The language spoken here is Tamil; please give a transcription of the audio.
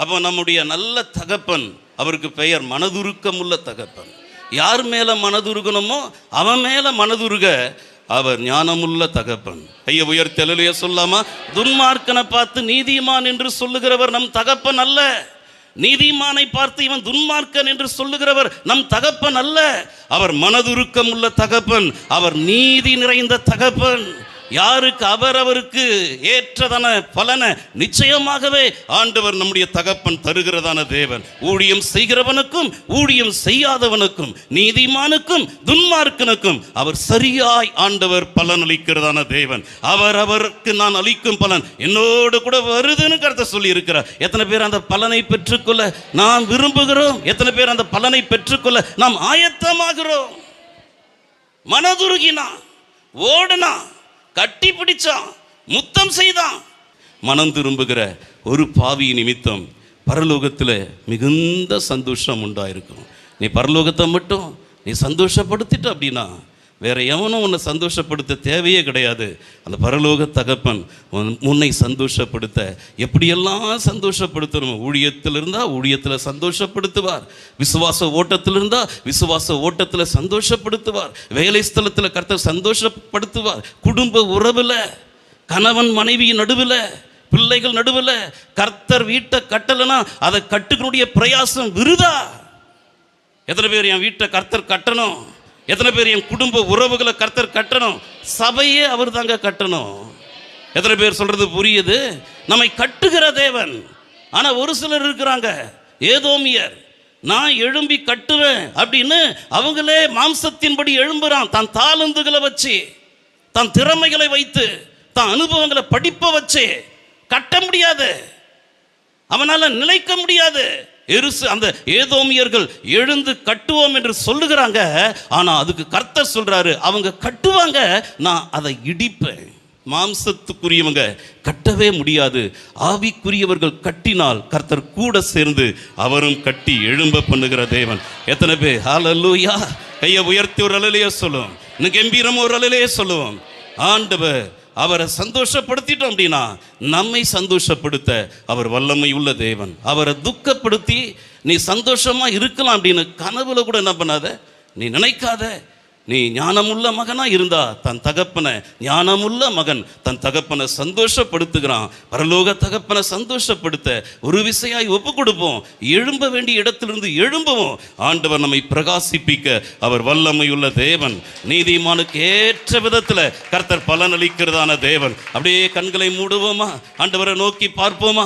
அப்போ நம்முடைய நல்ல தகப்பன், அவருக்கு பெயர் மனதுருக்கமுள்ள தகப்பன். யார் மேல மனதுருகணுமோ அவன் மேல மனதுருக அவர் ஞானமுள்ள தகப்பன். கையை உயர்த்தி அல்லேலூயா சொல்லாமா? துன்மார்க்கனை பார்த்து நீதிமான் என்று சொல்லுகிறவர் நம் தகப்பன் அல்ல. நீதிமானை பார்த்து இவன் துன்மார்க்கன் என்று சொல்லுகிறவர் நம் தகப்பன் அல்ல. அவர் மனதுருக்கம் உள்ள தகப்பன், அவர் நீதி நிறைந்த தகப்பன். யாருக்கு அவரவருக்கு ஏற்றதான பலனை நிச்சயமாகவே ஆண்டவர் நம்முடைய தகப்பன் தருகிறதான தேவன். ஊழியம் செய்கிறவனுக்கும் ஊழியம் செய்யாதவனுக்கும், நீதிமானுக்கும் துன்மார்க்கனுக்கும் அவர் சரியாய் ஆண்டவர் பலன் அளிக்கிறதான தேவன். அவருக்கு நான் அளிக்கும் பலன் என்னோடு கூட வருதுன்னு கருத்தை சொல்லி இருக்கிறார். எத்தனை பேர் அந்த பலனை பெற்றுக்கொள்ள நாம் விரும்புகிறோம்? எத்தனை பேர் அந்த பலனை பெற்றுக்கொள்ள நாம் ஆயத்தமாகிறோம்? மனதுருகினா, ஓடனா, கட்டி பிடிச்சான், முத்தம் செய்தான். மனம் திரும்புகிற ஒரு பாவி நிமித்தம் பரலோகத்தில் மிகுந்த சந்தோஷம் உண்டாயிருக்கும். நீ பரலோகத்தை மட்டும் நீ சந்தோஷப்படுத்திட்ட அப்படின்னா வேற எவனும் உன்னை சந்தோஷப்படுத்த தேவையே கிடையாது. அந்த பரலோக தகப்பன் உன்னை சந்தோஷப்படுத்த எப்படியெல்லாம் சந்தோஷப்படுத்தணும். ஊழியத்தில் இருந்தால் ஊழியத்தில் சந்தோஷப்படுத்துவார். விசுவாச ஓட்டத்தில் இருந்தால் விசுவாச ஓட்டத்தில் சந்தோஷப்படுத்துவார். வேலை ஸ்தலத்தில் கர்த்தர் சந்தோஷப்படுத்துவார். குடும்ப உறவில், கணவன் மனைவி நடுவில், பிள்ளைகள் நடுவில் கர்த்தர் வீட்டை கட்டலைன்னா அதை கட்டுக்கக்கூடிய பிரயாசம் விருதா. எத்தனை பேர் என் வீட்டை கர்த்தர் கட்டணும்? எத்தனை பேர் என் குடும்ப உறவுகளை கர்த்தர் கட்டணும்? சபையே அவர் தாங்க கட்டணும். எத்தனை பேர் சொல்றது புரியுது? நம்மை கட்டுகிற தேவன். ஆனா ஒரு சிலர் இருக்கிறாங்க ஏதோமியர், நான் எழும்பி கட்டுவேன் அப்படின்னு அவங்களே மாம்சத்தின்படி எழும்புறான். தான் தாளந்துகளை வச்சு, தான் திறமைகளை வைத்து, தான் அனுபவங்களை படிப்ப வச்சு கட்ட முடியாது, அவனால நிலைக்க முடியாது. அந்த ஏதோமியர்கள் எழுந்து கட்டுவோம் என்று சொல்லுகிறாங்க. ஆனா அதுக்கு கர்த்தர் சொல்றாரு, அவங்க கட்டுவாங்க, நான் அதை இடிப்பேன். மாம்சத்துக்குரியவங்க கட்டவே முடியாது. ஆவிக்குரியவர்கள் கட்டினால் கர்த்தர் கூட சேர்ந்து அவரும் கட்டி எழும்ப பண்ணுகிற தேவன். எத்தனை பேர் ஹல்லேலூயா? கையை உயர்த்தி ஒரு அல்லேலூயா சொல்லுவோம். இன்னும் கம்பீரமா ஒரு அல்லேலூயா சொல்லுவோம். ஆண்டவர் அவரை சந்தோஷப்படுத்திட்டோம் அப்படின்னா நம்மை சந்தோஷப்படுத்த அவர் வல்லமை உள்ள தேவன். அவரை துக்கப்படுத்தி நீ சந்தோஷமா இருக்கலாம் அப்படின்னு கனவுல கூட என்ன பண்ணாத, நீ நினைக்காத. நீ ஞானமுள்ள மகனா இருந்தா தன் தகப்பனை, ஞானமுள்ள மகன் தன் தகப்பனை சந்தோஷப்படுத்துகிறான். பரலோக தகப்பனை சந்தோஷப்படுத்த ஒரு விசையாய் ஒப்பு கொடுப்போம். எழும்ப வேண்டிய இடத்திலிருந்து எழும்புவோம். ஆண்டவர் நம்மை பிரகாசிப்பிக்க அவர் வல்லமையுள்ள தேவன். நீதிமானுக்கு ஏற்ற விதத்தில் கர்த்தர் பலன் அளிக்கிறதான தேவன். அப்படியே கண்களை மூடுவோமா? ஆண்டவரை நோக்கி பார்ப்போமா?